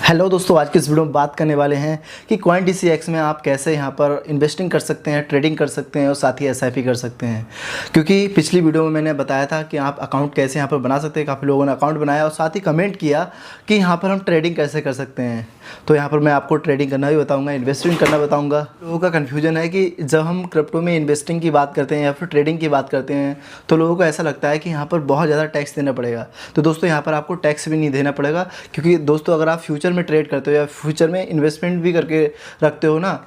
Hello दोस्तों, आज की इस वीडियो में बात करने वाले हैं कि CoinDCX में आप कैसे यहाँ पर इन्वेस्टिंग कर सकते हैं, ट्रेडिंग कर सकते हैं और साथ ही एसआईपी कर सकते हैं। क्योंकि पिछली वीडियो में मैंने बताया था कि आप अकाउंट कैसे यहाँ पर बना सकते हैं। काफ़ी लोगों ने अकाउंट बनाया और साथ ही कमेंट किया कि यहाँ पर हम ट्रेडिंग कैसे कर सकते हैं। तो यहाँ पर मैं आपको ट्रेडिंग करना भी बताऊँगा, इन्वेस्टिंग करना बताऊँगा। लोगों का कन्फ्यूजन है कि जब हम क्रिप्टो में इन्वेस्टिंग की बात करते हैं या फिर ट्रेडिंग की बात करते हैं तो लोगों को ऐसा लगता है कि यहाँ पर बहुत ज़्यादा टैक्स देना पड़ेगा। तो दोस्तों यहाँ पर आपको टैक्स भी नहीं देना पड़ेगा, क्योंकि दोस्तों अगर आप फ्यूचर में ट्रेड करते हो या फ्यूचर में इन्वेस्टमेंट भी करके रखते हो ना,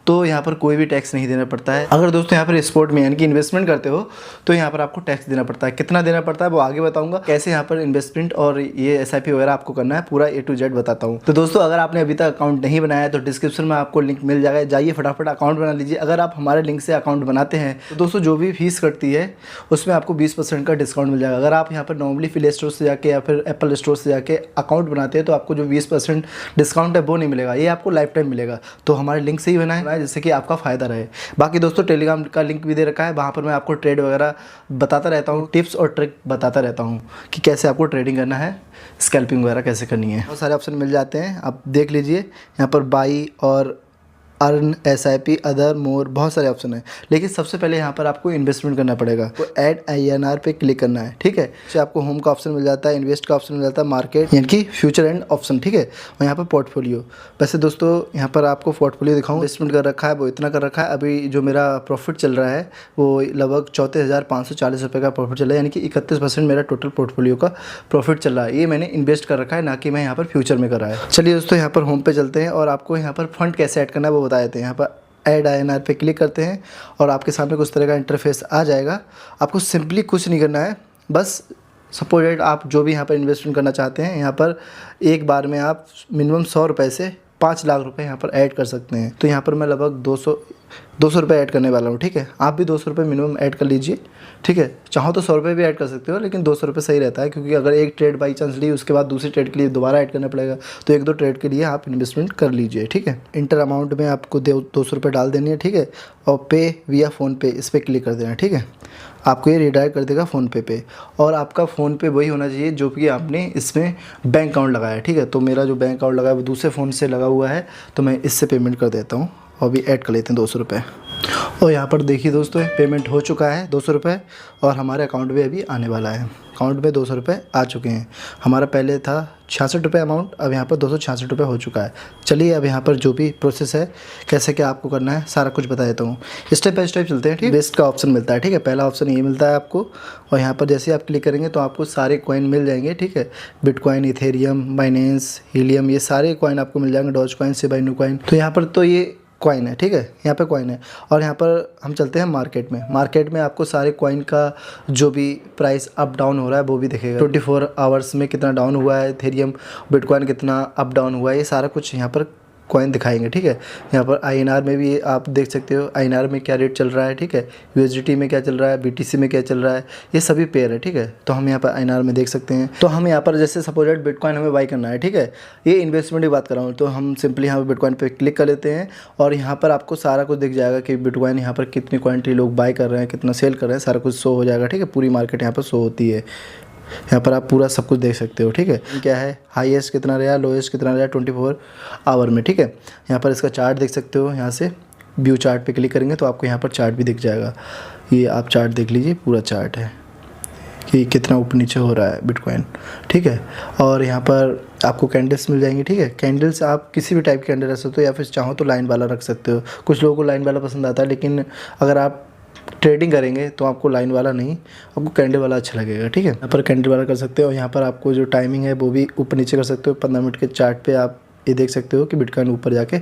तो यहाँ पर कोई भी टैक्स नहीं देना पड़ता है। अगर दोस्तों यहाँ पर स्पोर्ट में यानी कि इन्वेस्टमेंट करते हो तो यहाँ पर आपको टैक्स देना पड़ता है। कितना देना पड़ता है वो आगे बताऊंगा। कैसे यहाँ पर इन्वेस्टमेंट और ये एसआईपी वगैरह आपको करना है, पूरा A to Z बताता हूँ। तो दोस्तों अगर आपने अभी तक अकाउंट नहीं बनाया है तो डिस्क्रिप्शन में आपको लिंक मिल जाएगा, जाइए फटाफट अकाउंट बना लीजिए। अगर आप हमारे लिंक से अकाउंट बनाते हैं तो दोस्तों जो भी फीस कटती है उसमें आपको 20% का डिस्काउंट मिल जाएगा। अगर आप यहाँ पर नॉर्मली प्ले स्टोर से जाके या फिर एप्पल स्टोर से जाके अकाउंट बनाते हैं तो आपको जो 20% डिस्काउंट है वो नहीं मिलेगा, ये आपको लाइफ टाइम मिलेगा। तो हमारे लिंक से ही बनाए जिससे कि आपका फ़ायदा रहे। बाकी दोस्तों टेलीग्राम का लिंक भी दे रखा है, वहाँ पर मैं आपको ट्रेड वगैरह बताता रहता हूँ, टिप्स और ट्रिक बताता रहता हूँ कि कैसे आपको ट्रेडिंग करना है, स्कैल्पिंग वगैरह कैसे करनी है। बहुत सारे ऑप्शन मिल जाते हैं, आप देख लीजिए। यहाँ पर बाई और अर्न, एसआईपी, अदर, मोर, बहुत सारे ऑप्शन हैं। लेकिन सबसे पहले यहाँ पर आपको इन्वेस्टमेंट करना पड़ेगा। तो ऐड INR पे क्लिक करना है, ठीक है। इससे आपको होम का ऑप्शन मिल जाता है, इन्वेस्ट का ऑप्शन मिल जाता है, मार्केट यानी कि फ्यूचर एंड ऑप्शन, ठीक है। और यहाँ पर पोर्टफोलियो। वैसे दोस्तों यहाँ पर आपको पोर्टफोलियो दिखाऊँ, इन्वेस्टमेंट कर रखा है वो इतना कर रखा है। अभी जो मेरा प्रॉफिट चल रहा है वो लगभग 34,540 रुपये का प्रॉफिट चल रहा है, यानी कि 31% मेरा टोटल पोर्टफोलियो का प्रॉफिट चल रहा है। ये मैंने इन्वेस्ट कर रखा है, ना कि मैं यहाँ पर फ्यूचर में कर रहा है। चलिए दोस्तों यहाँ पर होम पे चलते हैं और आपको यहाँ पर फंड कैसे ऐड करना है वो बता देते हैं। यहाँ पर ऐड INR पे क्लिक करते हैं और आपके सामने कुछ तरह का इंटरफेस आ जाएगा। आपको सिंपली कुछ नहीं करना है, बस सपोज आप जो भी यहाँ पर इन्वेस्टमेंट करना चाहते हैं, यहाँ पर एक बार में आप मिनिमम 100 रुपये से 5 लाख रुपए यहाँ पर ऐड कर सकते हैं। तो यहाँ पर मैं लगभग 200 रुपये ऐड करने वाला हूँ, ठीक है। आप भी 200 रुपये मिनिमम ऐड कर लीजिए, ठीक है। चाहो तो 100 रुपये भी ऐड कर सकते हो, लेकिन 200 रुपये सही रहता है, क्योंकि अगर एक ट्रेड बाई चांस ली उसके बाद दूसरी ट्रेड के लिए दोबारा ऐड करना पड़ेगा, तो 1-2 ट्रेड के लिए आप इन्वेस्टमेंट कर लीजिए, ठीक है। इंटर अमाउंट में आपको 200 रुपये डाल देनी है, ठीक है। और पे विया फ़ोनपे, इस पर क्लिक कर देना, ठीक है। आपको ये रिडायरेक्ट कर देगा फ़ोनपे पे। और आपका फ़ोनपे वही होना चाहिए जो कि आपने इसमें बैंक अकाउंट लगाया है, ठीक है। तो मेरा जो बैंक अकाउंट लगा है वो दूसरे फ़ोन से लगा हुआ है, तो मैं इससे पेमेंट कर देता हूँ और भी ऐड कर लेते हैं 200 रुपये। और यहाँ पर देखिए दोस्तों पेमेंट हो चुका है 200 रुपये, और हमारे अकाउंट में अभी आने वाला है। अकाउंट में 200 रुपये आ चुके हैं। हमारा पहले था 66 रुपये अमाउंट, अब यहाँ पर 266 रुपये हो चुका है। चलिए अब यहाँ पर जो भी प्रोसेस है, कैसे क्या आपको करना है, सारा कुछ बता देता हूँ। स्टेप बाय स्टेप चलते हैं, ठीक। बेस्ट का ऑप्शन मिलता है, ठीक है। पहला ऑप्शन ये मिलता है आपको, और यहाँ पर जैसे आप क्लिक करेंगे तो आपको सारे कॉइन मिल जाएंगे, ठीक है। बिटकॉइन, इथेरियम, बाइनेंस, हीलियम, ये सारे कॉइन आपको मिल जाएंगे। Doge coin, shiba inu coin, तो यहाँ पर तो ये कॉइन है, ठीक है। यहाँ पे कॉइन है। और यहाँ पर हम चलते हैं मार्केट में। मार्केट में आपको सारे कॉइन का जो भी प्राइस अप डाउन हो रहा है वो भी दिखेगा। 24 आवर्स में कितना डाउन हुआ है, इथेरियम, बिटकॉइन कितना अप डाउन हुआ है, ये सारा कुछ यहाँ पर कॉइन दिखाएंगे, ठीक है। यहाँ पर INR में भी आप देख सकते हो, INR में क्या रेट चल रहा है, ठीक है। USDT में क्या चल रहा है, BTC में क्या चल रहा है, ये सभी पेयर है, ठीक है। तो हम यहाँ पर INR में देख सकते हैं। तो हम यहाँ पर जैसे सपोज बिटकॉइन हमें बाई करना है, ठीक है। ये इन्वेस्टमेंट की बात कर रहा हूँ, तो हम सिंपली यहाँ पर बिटकॉइन पे क्लिक कर लेते हैं और यहाँ पर आपको सारा कुछ दिख जाएगा कि बिटकॉइन यहाँ पर कितनी क्वांटिटी लोग बाई कर रहे हैं, कितना सेल कर रहे हैं, सारा कुछ शो हो जाएगा, ठीक है। पूरी मार्केट यहाँ पर शो होती है। यहाँ पर आप पूरा सब कुछ देख सकते हो, ठीक है। क्या है, हाईएस्ट कितना रहा, लोएस्ट कितना रहा 24 आवर में, ठीक है। यहाँ पर इसका चार्ट देख सकते हो। यहाँ से व्यू चार्ट पे क्लिक करेंगे तो आपको यहाँ पर चार्ट भी दिख जाएगा। ये आप चार्ट देख लीजिए, पूरा चार्ट है कि कितना ऊपर नीचे हो रहा है बिटकॉइन, ठीक है। और यहाँ पर आपको कैंडल्स मिल जाएंगी, ठीक है। कैंडल्स आप किसी भी टाइप की कैंडल रख सकते हो, या फिर चाहो तो लाइन वाला रख सकते हो। कुछ लोगों को लाइन वाला पसंद आता है, लेकिन अगर आप ट्रेडिंग करेंगे तो आपको लाइन वाला नहीं, आपको कैंडल वाला अच्छा लगेगा, ठीक है। यहाँ पर कैंडल वाला कर सकते हो। यहाँ पर आपको जो टाइमिंग है वो भी ऊपर नीचे कर सकते हो। 15 मिनट के चार्ट पे आप ये देख सकते हो कि बिटकॉइन ऊपर जाके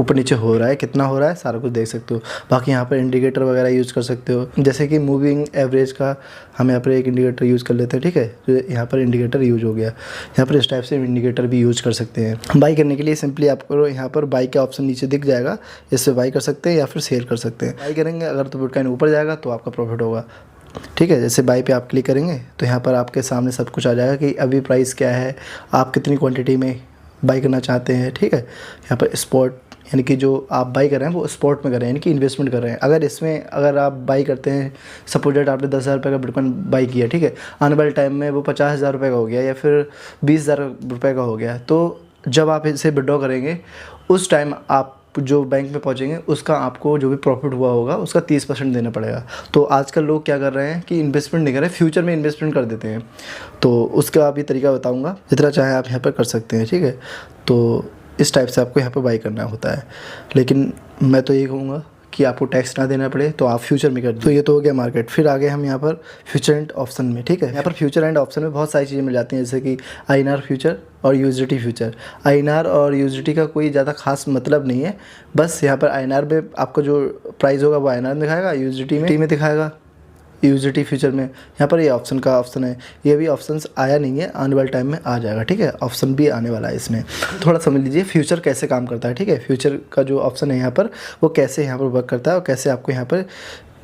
ऊपर नीचे हो रहा है, कितना हो रहा है, सारा कुछ देख सकते हो। बाकी यहाँ पर इंडिकेटर वगैरह यूज़ कर सकते हो, जैसे कि मूविंग एवरेज का हम यहाँ पर एक इंडिकेटर यूज़ कर लेते हैं, ठीक है। तो यहाँ पर इंडिकेटर यूज हो गया। यहाँ पर इस टाइप से इंडिकेटर भी यूज़ कर सकते हैं। बाई करने के लिए सिंपली आपको यहाँ पर बाई का ऑप्शन नीचे दिख जाएगा, इससे बाई कर सकते हैं या फिर सेल कर सकते हैं। बाई करेंगे अगर तो बिटकॉइन ऊपर जाएगा तो आपका प्रॉफिट होगा, ठीक है। जैसे बाई पे आप क्लिक करेंगे तो यहाँ पर आपके सामने सब कुछ आ जाएगा कि अभी प्राइस क्या है, आप कितनी क्वांटिटी में बाई करना चाहते हैं, ठीक है। यहाँ पर स्पॉट यानी कि जो आप बाई कर रहे हैं वो स्पॉट में कर रहे हैं, यानी कि इन्वेस्टमेंट कर रहे हैं। अगर इसमें अगर आप बाई करते हैं, सपोज डेट आपने 10,000 रुपये का बिटकॉइन बाई किया, ठीक है। आने वाले टाइम में वो 50,000 रुपये का हो गया या फिर 20,000 रुपये का हो गया, तो जब आप इसे विड्रॉ करेंगे उस टाइम आप जो बैंक में पहुंचेंगे उसका आपको जो भी प्रॉफिट हुआ होगा उसका 30% देना पड़ेगा। तो आजकल लोग क्या कर रहे हैं कि इन्वेस्टमेंट नहीं कर रहे, फ्यूचर में इन्वेस्टमेंट कर देते हैं। तो उसका भी तरीका बताऊंगा, जितना चाहे आप यहाँ पर कर सकते हैं, ठीक है। तो इस टाइप से आपको यहाँ पर बाई करना होता है, लेकिन मैं तो ये कहूँगा कि आपको टैक्स ना देना पड़े, तो आप फ्यूचर में कर दो। तो ये तो हो गया मार्केट। फिर आगे हम यहाँ पर फ्यूचर एंड ऑप्शन में, ठीक है। यहाँ पर फ्यूचर एंड ऑप्शन में बहुत सारी चीज़ें मिल जाती हैं, जैसे कि INR फ्यूचर और USDT फ्यूचर। INR और USDT का कोई ज़्यादा खास मतलब नहीं है, बस यहाँ पर INR में आपको जो प्राइस होगा वो INR में दिखाएगा, USDT में दिखाएगा, USDT फ्यूचर में। यहाँ पर ये ऑप्शन का ऑप्शन है, ये भी ऑप्शंस आया नहीं है, आने वाले टाइम में आ जाएगा, ठीक है। ऑप्शन भी आने वाला है इसमें। थोड़ा समझ लीजिए फ्यूचर कैसे काम करता है, ठीक है। फ्यूचर का जो ऑप्शन है यहाँ पर वो कैसे यहाँ पर वर्क करता है और कैसे आपको यहाँ पर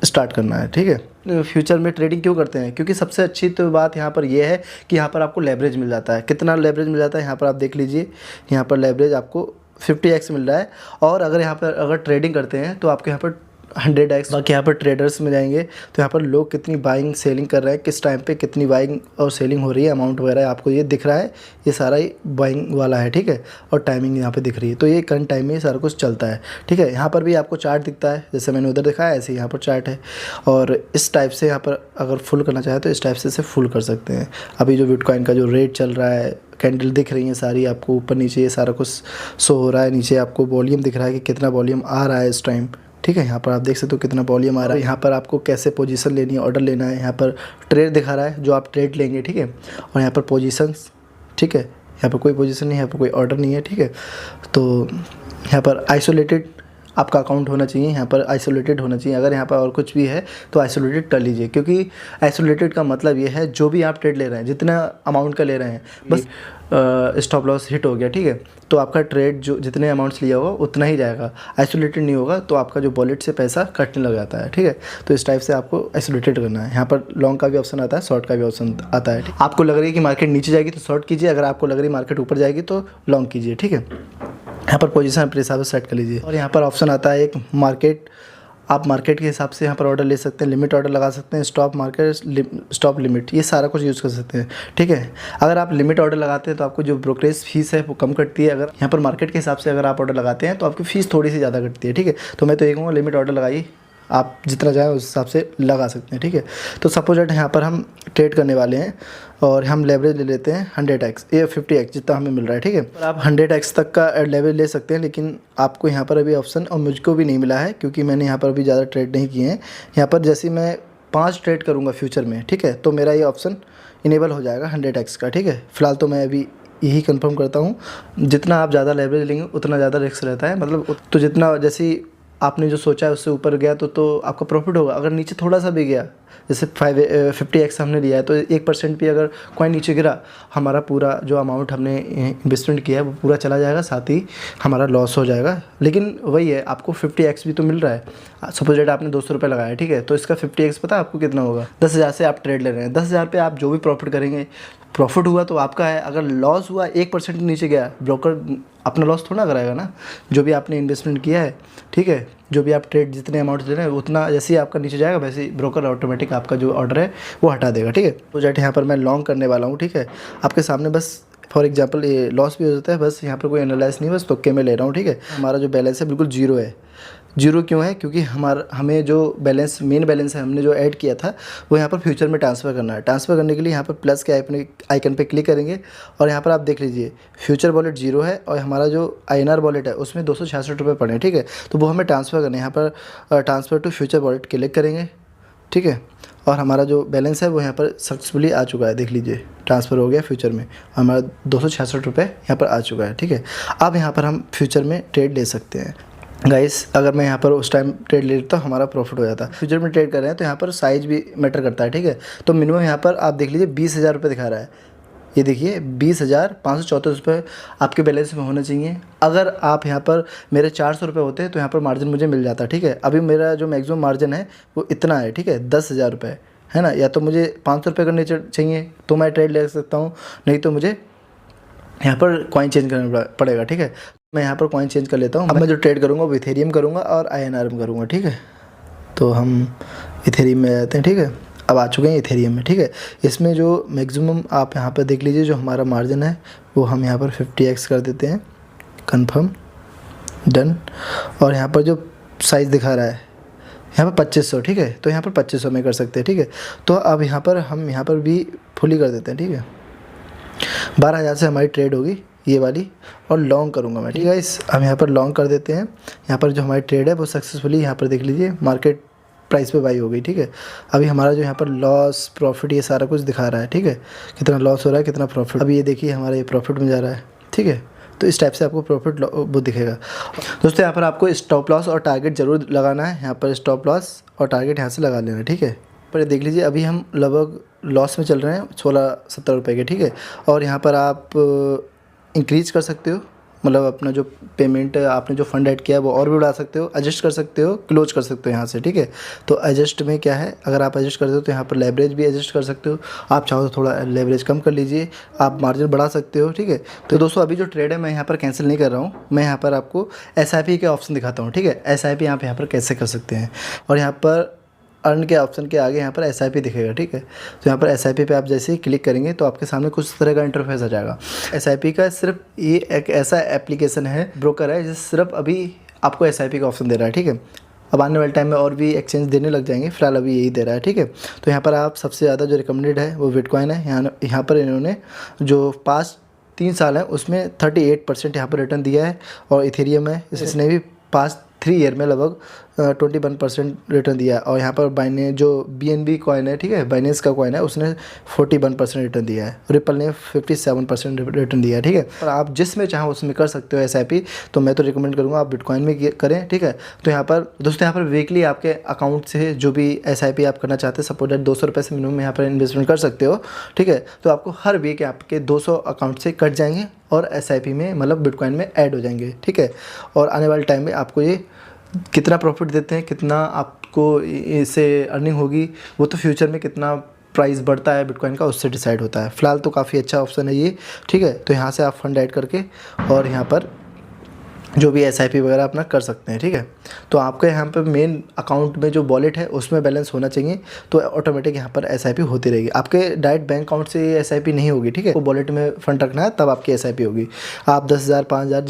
स्टार्ट करना है, ठीक है। फ्यूचर में ट्रेडिंग क्यों करते हैं? क्योंकि सबसे अच्छी तो बात यहाँ पर ये है कि यहाँ पर आपको लेवरेज मिल जाता है। कितना लेवरेज मिल जाता है यहाँ पर आप देख लीजिए, यहाँ पर लेवरेज आपको 50x मिल रहा है। और अगर यहाँ पर अगर ट्रेडिंग करते हैं तो आपके यहाँ पर 100x। बाकी यहाँ पर ट्रेडर्स में जाएंगे तो यहाँ पर लोग कितनी बाइंग सेलिंग कर रहे हैं, किस टाइम पे कितनी बाइंग और सेलिंग हो रही है, अमाउंट वगैरह आपको ये दिख रहा है, ये सारा ही बाइंग वाला है, ठीक है। और टाइमिंग यहाँ पे दिख रही है, तो ये करंट टाइम में ही सारा कुछ चलता है, ठीक है। यहाँ पर भी आपको चार्ट दिखता है, जैसे मैंने उधर दिखाया ऐसे यहाँ पर चार्ट है। और इस टाइप से यहाँ पर अगर फुल करना चाहे तो इस टाइप से इसे फुल कर सकते हैं। अभी जो बिटकॉइन का जो रेट चल रहा है, कैंडल दिख रही है सारी आपको, ऊपर नीचे ये सारा कुछ शो हो रहा है। नीचे आपको वॉल्यूम दिख रहा है कि कितना वॉल्यूम आ रहा है इस टाइम, ठीक है। यहाँ पर आप देख सकते हो कितना वॉल्यूम आ रहा है। यहाँ पर आपको कैसे पोजीशन लेनी है, ऑर्डर लेना है। यहाँ पर ट्रेड दिखा रहा है जो आप ट्रेड लेंगे, ठीक है। और यहाँ पर पोजीशंस, ठीक है। यहाँ पर कोई पोजीशन नहीं है, यहाँ पर कोई ऑर्डर नहीं है, ठीक है। तो यहाँ पर आइसोलेटेड आपका अकाउंट होना चाहिए, यहाँ पर आइसोलेटेड होना चाहिए। अगर यहाँ पर और कुछ भी है तो आइसोलेटेड कर लीजिए, क्योंकि आइसोलेटेड का मतलब ये है जो भी आप ट्रेड ले रहे हैं, जितना अमाउंट का ले रहे हैं, बस स्टॉप लॉस हिट हो गया, ठीक है, तो आपका ट्रेड जो जितने अमाउंट्स लिया होगा उतना ही जाएगा। आइसोलेटेड नहीं होगा तो आपका जो वॉलेट से पैसा कटने लग जाता है, ठीक है। तो इस टाइप से आपको आइसोलेटेड करना है। यहाँ पर लॉन्ग का भी ऑप्शन आता है, शॉर्ट का भी ऑप्शन आता है। आपको लग रही है कि मार्केट नीचे जाएगी तो शॉर्ट कीजिए, अगर आपको लग रही है मार्केट ऊपर जाएगी तो लॉन्ग कीजिए, ठीक है। यहाँ पर पोजीशन अपने हिसाब से सेट कर लीजिए। और यहाँ पर ऑप्शन आता है एक मार्केट, आप मार्केट के हिसाब से यहाँ पर ऑर्डर ले सकते हैं, लिमिट ऑर्डर लगा सकते हैं, स्टॉप मार्केट, स्टॉप लिमिट, ये सारा कुछ यूज़ कर सकते हैं, ठीक है। अगर आप लिमिट ऑर्डर लगाते हैं तो आपको जो ब्रोकरेज फीस है वो कम कटती है। अगर यहाँ पर मार्केट के हिसाब से अगर आप ऑर्डर लगाते हैं तो आपकी फ़ीस थोड़ी सी ज़्यादा कटती है, ठीक है। तो मैं तो ये कहूँगा लिमिट ऑर्डर लगाइए, आप जितना चाहें उस हिसाब से लगा सकते हैं, ठीक है। तो सपोज दैट यहाँ पर हम ट्रेड करने वाले हैं और हम लेवरेज ले लेते हैं 100x या 50x जितना हमें मिल रहा है, ठीक है। और आप 100x तक का लेवरेज ले सकते हैं, लेकिन आपको यहाँ पर अभी ऑप्शन और मुझको भी नहीं मिला है, क्योंकि मैंने यहाँ पर अभी ज़्यादा ट्रेड नहीं किए हैं। यहाँ पर जैसे मैं 5 ट्रेड करूँगा फ्यूचर में, ठीक है, तो मेरा ये ऑप्शन इनेबल हो जाएगा 100x का, ठीक है। फिलहाल तो मैं अभी यही कंफर्म करता हूँ, जितना आप ज़्यादा लेवरेज लेंगे उतना ज़्यादा रिस्क रहता है। मतलब तो जितना जैसे आपने जो सोचा है उससे ऊपर गया तो आपका प्रॉफिट होगा। अगर नीचे थोड़ा सा भी गया, जैसे 50x हमने लिया है, तो 1% भी अगर कॉइन नीचे गिरा, हमारा पूरा जो अमाउंट हमने इन्वेस्टमेंट किया है वो पूरा चला जाएगा, साथ ही हमारा लॉस हो जाएगा। लेकिन वही है, आपको 50x भी तो मिल रहा है। सपोज डेट आपने 200 रुपये लगाया, ठीक है, तो इसका 50x पता है आपको कितना होगा? 10,000 से आप ट्रेड ले रहे हैं, 10,000 पे आप जो भी प्रॉफिट करेंगे, प्रॉफिट हुआ तो आपका है। अगर लॉस हुआ 1% नीचे गया, ब्रोकर अपना लॉस थोड़ा कराएगा ना, जो भी आपने इन्वेस्टमेंट किया है, ठीक है, जो भी आप ट्रेड जितने अमाउंट ले रहे हैं उतना जैसे ही आपका नीचे जाएगा वैसे ही ब्रोकर ऑटोमेटिक आपका जो ऑर्डर है वो हटा देगा, ठीक है। तो जैसे यहाँ पर मैं लॉन्ग करने वाला हूँ, ठीक है, आपके सामने बस फॉर एग्जांपल ये लॉस भी हो जाता है, बस यहाँ पर कोई एनालाइज नहीं, बस तुक्के में ले रहा हूँ, ठीक है। हमारा जो बैलेंस है बिल्कुल जीरो है। जीरो क्यों है? क्योंकि हमें जो बैलेंस मेन बैलेंस है हमने जो ऐड किया था वो यहाँ पर फ्यूचर में ट्रांसफ़र करना है। ट्रांसफ़र करने के लिए यहाँ पर प्लस के आइकन पे क्लिक करेंगे और यहाँ पर आप देख लीजिए फ्यूचर वॉलेट जीरो है और हमारा जो INR वॉलेट है उसमें 266 रुपये पड़े हैं, ठीक है। तो वो हमें ट्रांसफ़र करने, यहाँ पर transfer to future wallet click करेंगे, ठीक है। और हमारा जो बैलेंस है वो यहाँ पर सक्सेसफुली आ चुका है, देख लीजिए ट्रांसफ़र हो गया फ्यूचर में, हमारा 266 रुपये यहाँ पर आ चुका है, ठीक है। अब यहाँ पर हम फ्यूचर में ट्रेड ले सकते हैं। गाइस अगर मैं यहाँ पर उस टाइम ट्रेड ले लेता हमारा प्रॉफिट हो जाता। फ्यूचर में ट्रेड कर रहे हैं तो यहाँ पर साइज़ भी मैटर करता है, ठीक है। तो मिनिमम यहाँ पर आप देख लीजिए 20,000 रुपये दिखा रहा है, ये देखिए 20,534 रुपये आपके बैलेंस में होना चाहिए। अगर आप यहाँ पर मेरे 400 रुपये होते तो यहाँ पर मार्जिन मुझे मिल जाता, ठीक है। अभी मेरा जो मैक्सिमम मार्जिन है वो इतना है, ठीक है, 10,000 रुपये है ना। या तो मुझे 500 रुपये करने चाहिए तो मैं ट्रेड ले सकता हूँ, नहीं तो मुझे यहाँ पर कॉइन चेंज करना पड़ेगा, ठीक है। मैं यहाँ पर कॉइन चेंज कर लेता हूँ। अब मैं जो ट्रेड करूँगा वो इथेरियम करूँगा और INR में करूँगा, ठीक है। तो हम इथेरियम में जाते हैं, ठीक है। अब आ चुके हैं इथेरियम में, ठीक है। इसमें जो मैक्सिमम आप यहाँ पर देख लीजिए, जो हमारा मार्जिन है वो हम यहाँ पर 50x कर देते हैं, कंफर्म, डन। और यहाँ पर जो साइज़ दिखा रहा है यहाँ पर 2500, ठीक है, तो यहाँ पर 2500 में कर सकते हैं, ठीक है। तो अब यहाँ पर हम यहाँ पर भी फुली कर देते हैं, ठीक है। 12,000 से हमारी ट्रेड होगी ये वाली, और लॉन्ग करूँगा मैं, ठीक है। इस हम यहाँ पर लॉन्ग कर देते हैं। यहाँ पर जो हमारी ट्रेड है वो सक्सेसफुली यहाँ पर देख लीजिए मार्केट प्राइस पे बाई हो गई, ठीक है। अभी हमारा जो यहाँ पर लॉस प्रॉफिट ये सारा कुछ दिखा रहा है, ठीक है, कितना लॉस हो रहा है, कितना प्रॉफिट। अभी ये देखिए हमारा ये प्रॉफिट में जा रहा है, ठीक है। तो इस टाइप से आपको प्रॉफिट वो दिखेगा। दोस्तों यहाँ पर आपको स्टॉप लॉस और टारगेट ज़रूर लगाना है। यहाँ पर स्टॉप लॉस और टारगेट यहाँ से लगा लेना है, ठीक है। पर देख लीजिए अभी हम लगभग लॉस में चल रहे हैं 16-17 रुपये के, ठीक है। और यहाँ पर आप इंक्रीज़ कर सकते हो, मतलब अपना जो पेमेंट आपने जो फंड ऐड किया है वो और भी बढ़ा सकते हो, एडजस्ट कर सकते हो, क्लोज कर सकते हो यहाँ से, ठीक है। तो एडजस्ट में क्या है, अगर आप एडजस्ट करते हो तो यहाँ पर लेवरेज भी एडजस्ट कर सकते हो। आप चाहो तो थोड़ा लेवरेज कम कर लीजिए, आप मार्जिन बढ़ा सकते हो, ठीक है। तो दोस्तों अभी जो ट्रेड है मैं यहाँ पर कैंसिल नहीं कर रहा हूँ, मैं यहाँ पर आपको SIP के ऑप्शन दिखाता हूँ, ठीक है। SIP आप यहाँ पर कैसे कर सकते हैं, और यहाँ पर अर्न के ऑप्शन के आगे यहाँ पर SIP दिखेगा, ठीक है। तो यहाँ पर SIP पे आप जैसे ही क्लिक करेंगे तो आपके सामने कुछ तरह का इंटरफेस आ जाएगा। SIP का सिर्फ ये एक ऐसा एप्लीकेशन है, ब्रोकर है, जिस सिर्फ अभी आपको SIP का ऑप्शन दे रहा है, ठीक है। अब आने वाले टाइम में और भी एक्सचेंज देने लग जाएंगे, फिलहाल अभी यही दे रहा है, ठीक है। तो यहाँ पर आप सबसे ज़्यादा जो रिकमेंडेड है वो बिटकॉइन है। यहाँ पर इन्होंने जो पास्ट 3 साल है उसमें 38% यहाँ पर रिटर्न दिया है, और इथेरियम है इसने भी पास्ट 3 ईयर में लगभग 21% रिटर्न दिया है। और यहाँ पर बाइनेंस जो BNB कॉइन है, ठीक है, बाइनेंस का कॉइन है, उसने 41% रिटर्न दिया है। रिपल ने 57% रिटर्न दिया है, ठीक है। पर आप जिसमें चाहो उसमें कर सकते हो SIP, तो मैं तो रिकमेंड करूँगा आप बिटकॉइन में करें, ठीक है। तो यहाँ पर दोस्तों यहाँ पर वीकली आपके अकाउंट से जो भी SIP आप करना चाहते हैं, सपोज 200 रुपये से मिनिमम यहाँ पर इन्वेस्टमेंट कर सकते हो, ठीक है। तो आपको हर वीक आपके 200 अकाउंट से कट जाएंगे और SIP में मतलब बिटकॉइन में ऐड हो जाएंगे, ठीक है। और आने वाले टाइम में आपको ये कितना प्रॉफिट देते हैं, कितना आपको इससे अर्निंग होगी, वो तो फ्यूचर में कितना प्राइस बढ़ता है बिटकॉइन का उससे डिसाइड होता है। फ़िलहाल तो काफ़ी अच्छा ऑप्शन है ये, ठीक है। तो यहाँ से आप फंड ऐड करके और यहाँ पर जो भी SIP वगैरह अपना कर सकते हैं, ठीक है। तो आपके यहाँ पर मेन अकाउंट में जो वॉलेट है उसमें बैलेंस होना चाहिए, तो ऑटोमेटिक यहाँ पर SIP होती रहेगी। आपके डायरेक्ट बैंक अकाउंट से ये SIP नहीं होगी, ठीक है। वो वॉलेट में फंड रखना है तब आपकी SIP होगी। आप 10,000 5,000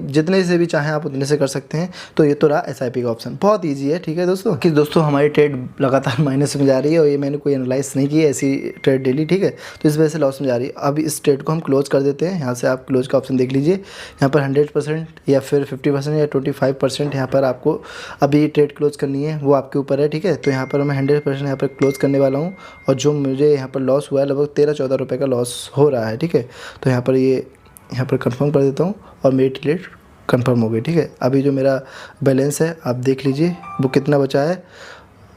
जितने से भी चाहें आप उतने से कर सकते हैं। तो ये तो रहा SIP का ऑप्शन, बहुत ईजी है, ठीक है दोस्तों। कि दोस्तों हमारी ट्रेड लगातार माइनस में जा रही है, और ये मैंने कोई एनालाइज नहीं की ऐसी ट्रेड डेली, ठीक है। तो इस वजह से लॉस में जा रही है। अब इस ट्रेड को हम क्लोज कर देते हैं। यहाँ से आप क्लोज का ऑप्शन देख लीजिए, यहाँ पर 100% या फिर 50% या 25% यहाँ पर आपको अभी ट्रेड क्लोज करनी है, वो आपके ऊपर है, ठीक है। तो यहाँ पर मैं 100% यहाँ पर क्लोज करने वाला हूँ, और जो मुझे यहाँ पर लॉस हुआ है लगभग 13-14 रुपये का लॉस हो रहा है, ठीक है। तो यहाँ पर यहाँ पर कंफर्म कर देता हूँ और मेरी ट्रेड कंफर्म हो गई, ठीक है। अभी जो मेरा बैलेंस है आप देख लीजिए वो कितना बचा है,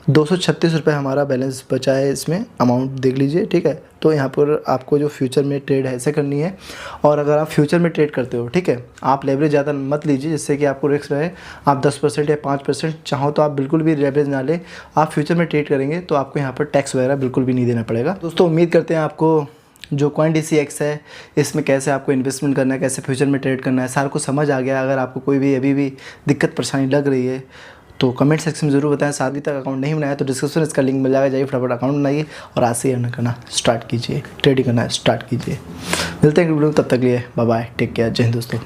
236 रुपये हमारा बैलेंस बचा है, इसमें अमाउंट देख लीजिए, ठीक है। तो यहाँ पर आपको जो फ्यूचर में ट्रेड है ऐसे करनी है। और अगर आप फ्यूचर में ट्रेड करते हो, ठीक है, आप लेवरेज ज़्यादा मत लीजिए जिससे कि आपको रिस्क रहे। आप 10% या 5% चाहो तो आप बिल्कुल भी लेवरेज ना लें। आप फ्यूचर में ट्रेड करेंगे तो आपको यहाँ पर टैक्स वगैरह बिल्कुल भी नहीं देना पड़ेगा। दोस्तों उम्मीद करते हैं आपको जो CoinDCX है इसमें कैसे आपको इन्वेस्टमेंट करना है, कैसे फ्यूचर में ट्रेड करना है, सारा कुछ समझ आ गया। अगर आपको कोई भी अभी भी दिक्कत परेशानी लग रही है तो कमेंट सेक्शन में ज़रूर बताएं। साथ ही तक अकाउंट नहीं बनाया तो डिस्क्रिप्शन इसका लिंक मिल जाएगा, जाइए फटाफट अकाउंट बनाइए और आज से अर्न करना स्टार्ट कीजिए, ट्रेडिंग करना स्टार्ट कीजिए। मिलते हैं वीडियो में, तब तक लिए बाय बाय, टेक केयर, जय हिंद दोस्तों।